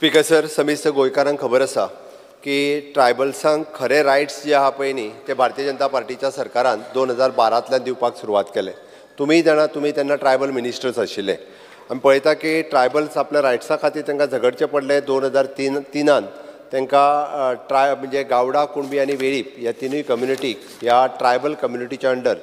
Speaker sir, समिस्त गोंयकारांक खबर आसा की ट्रायबल्सांक खरे रायट्स जे आहा पळय न्ही ते भारतीय जनता पार्टीच्या सरकारान 2012तल्यान दिवपाक सुरवात केले. तुम्ही जाणा, तुम्ही तेन्ना ट्रायबल मिनिस्टर्स आशिल्ले. आमी पळयता की ट्रायबल्स आपल्या रायट्सा खातीर तांकां झगडचें पडलें. 2003 तांकां म्हणजे गावडा, कुणबी आनी वेळीप ह्या तिनूय कम्युनिटीक ह्या ट्रायबल कम्युनिटीच्या अंडर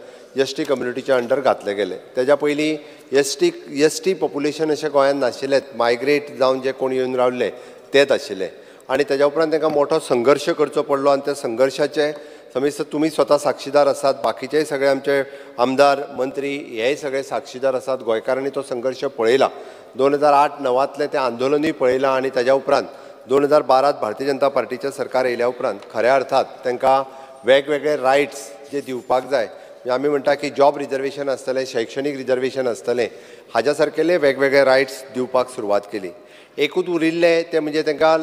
एसटी कम्युनिटीच्या अंडर घातले गेले. तेज्या पयलीं एसटी पॉप्युलेशन अशें गोंयांत नाशिल्लें. मायग्रेट जावन जे कोण येवन रावल्ले तेच आशिल्ले आनी तेज्या उपरांत तांकां मोठो संघर्श करचो पडलो आनी त्या संघर्शाचे समिस्त तुमी स्वता साक्षीदार आसात. बाकीचेय सगळे आमचे आमदार, मंत्री हेय सगळे साक्षीदार आसात. गोंयकारांनी तो संघर्श पळयला. 2008-09तलें तें आंदोलनूय पळयलां आनी तेज्या उपरांत 2012 भारतीय जनता पार्टीचें सरकार येयल्या उपरांत खऱ्या अर्थात तांकां वेगवेगळे रायट्स जे दिवपाक जाय, आमी म्हणटा की जॉब रिजर्वेशन आसतलें, शैक्षणीक रिजर्वेशन आसतलें, हाज्या सारकेले वेगवेगळे रायट्स दिवपाक सुरवात केली. एकूच उरिल्ले ते म्हणजे तांकां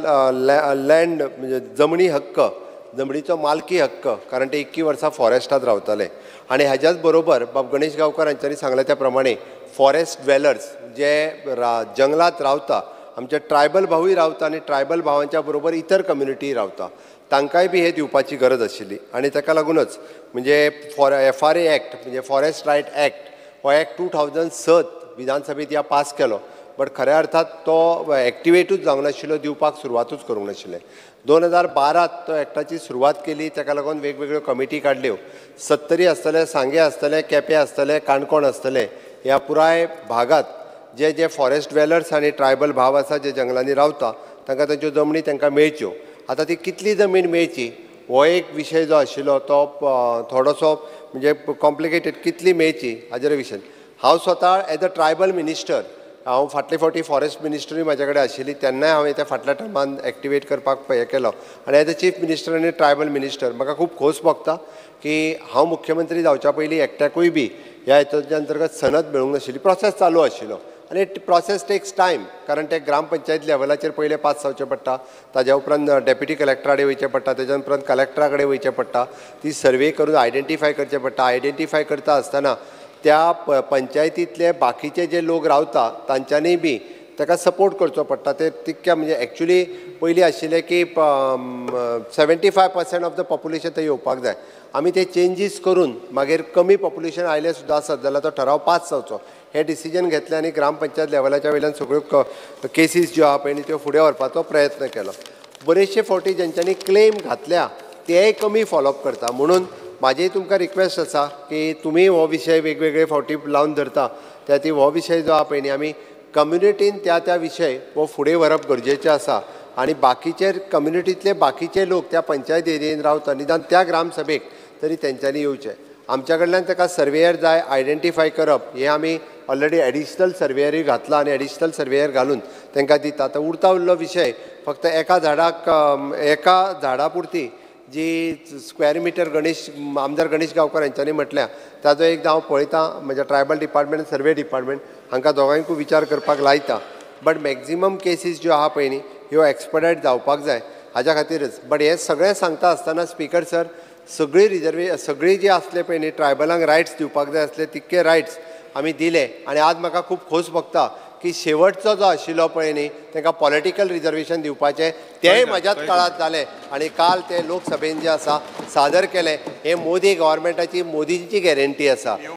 लँड म्हणजे जमनी हक्क, जमनीचो मालकी हक्क, कारण ते 21 वर्सां फॉरेस्टांत रावताले. आनी हाज्याच बरोबर बाब गणेश गांवकार हांच्यांनी सांगले त्या प्रमाणे फॉरेस्ट ड्वेलर्स जे जंगलात रावता, आमचे ट्रायबल भावूय रावता आनी ट्रायबल भावांच्या बरोबर इतर कम्युनिटी रावता, तांकांय बी हे दिवपाची गरज आशिल्ली. आनी ताका लागूनच म्हणजे FRA एक्ट म्हणजे फॉरेस्ट रायट एक्ट हो एक्ट 2007 विधानसभेत ह्या पास केलो. बट खऱ्या अर्थात तो एक्टिवेटूच जावंक नाशिल्लो, दिवपाक सुरवातूच करूंक नाशिल्ले. 2012 तो एक्टाची सुरवात केली. ताका लागून वेगवेगळ्यो कमिटी काडल्यो. सत्तरी आसतले, सांगे आसतले, केपें आसतले, काणकोण आसतले, ह्या पुराय भागात जे जे फॉरेस्ट ड्वेलर्स आनी ट्रायबल भाव आसा जे जंगलांनी रावता तांकां तांच्यो जमनी तांकां मेळच्यो. आतां ती कितली जमीन मेळची हो एक विशय जो आशिल्लो तो थोडोसो म्हणजे कॉम्प्लिकेटेड. कितली मेळची हाजेर विशय हांव स्वता एज अ ट्रायबल मिनिस्टर, हांव फाटले फावटी फॉरेस्ट मिनिस्टरूय म्हाजे कडेन आशिल्ली, तेन्नाय हांवें त्या फाटल्या टर्मान एक्टिवेट करपाक हें केलो. आनी एज अ चीफ मिनिस्टर आनी ट्रायबल मिनिस्टर म्हाका खूब खोस भोगता की हांव मुख्यमंत्री जावच्या पयलीं एकट्याकूय बी ह्या हेच्या अंतर्गत सनद मेळूंक नाशिल्ली. प्रोसेस चालू आशिल्लो आनी प्रोसेस टेक्स टायम, कारण ते ग्रामपंचायत लेवलाचेर पयलें पास जावचें पडटा, ताज्या उपरांत डेप्युटी कलेक्टरा कडेन वयचें पडटा, तेज्या उपरांत कलेक्टरा कडेन वयचें पडटा, ती सर्वे करून आयडेंटिफाय करचें पडटा. आयडेंटिफाय करता आसतना त्या पंचायतींतले बाकीचे जे लोक रावता तांच्यांनी बी ताका सपोर्ट करचो पडटा. ते तितक्या म्हणजे एक्चुली पयलीं आशिल्लें की 75% ऑफ द पॉप्युलेशन थंय येवपाक जाय. आमी ते चेंजीस करून मागीर कमी पॉप्युलेशन आयलें सुद्दां आसत जाल्यार तो ठराव पास जावचो हे डिसिजन घेतलें आनी ग्रामपंचायत लेवलाच्या वयल्यान सगळ्यो केसीस ज्यो आहा पळय त्यो फुडें व्हरपाचो प्रयत्न केलो. बरेचशे फावटी जेंच्यांनी क्लेम घातल्या तेय कमी फॉलोअप करता. म्हणून म्हाजी तुमकां रिक्वेस्ट आसा की तुमी हो विशय वेगवेगळे फावटी लावन धरता त्या ती हो विशय जो आहा पळय न्ही आमी कम्युनिटीन त्या विशय हो फुडें व्हरप गरजेचें आसा. आनी बाकीचे कम्युनिटींतले बाकीचे लोक त्या पंचायत एरियेन रावता, निदान त्या ग्रामसभेक तरी तेंच्यांनी येवचें. आमच्या कडल्यान ताका सर्वेयर जाय आयडेंटिफाय करप हें आमी ऑलरेडी एडिशनल सर्वेयरूय घातला आनी एडिशनल सर्वेयर घालून तांकां दिता. आतां उरता उरलो विशय फक्त एका झाडा पुरती जी स्क्वेअर मिटर आमदार गणेश गांवकार हांच्यांनी म्हटल्या ताजो एकदां हांव पळयतां. म्हणजे ट्रायबल डिपार्टमेंट, सर्वे डिपार्टमेंट हांकां दोगांयकूय विचार करपाक लायता. बट मॅक्झिमम केसीस ज्यो आहा पळय न्ही ह्यो एक्सपर्टायट जावपाक जाय हाज्या खातीरच. बट हें सगळें सांगता आसतना स्पीकर सर, सगळी जी आसले पळय न्ही ट्रायबलांक रायट्स दिवपाक जाय आसले तितके रायट्स आमी दिले. आनी आज म्हाका खूब खोस भोगता की शेवटचो जो आशिल्लो पळय न्ही तांकां पॉलिटिकल रिजर्वेशन दिवपाचें तेंय म्हाज्याच काळांत जालें. आनी काल ते लोकसभेन जें आसा सादर केलें हें मोदी गव्हर्मेंटाची, मोदीची गॅरंटी आसा.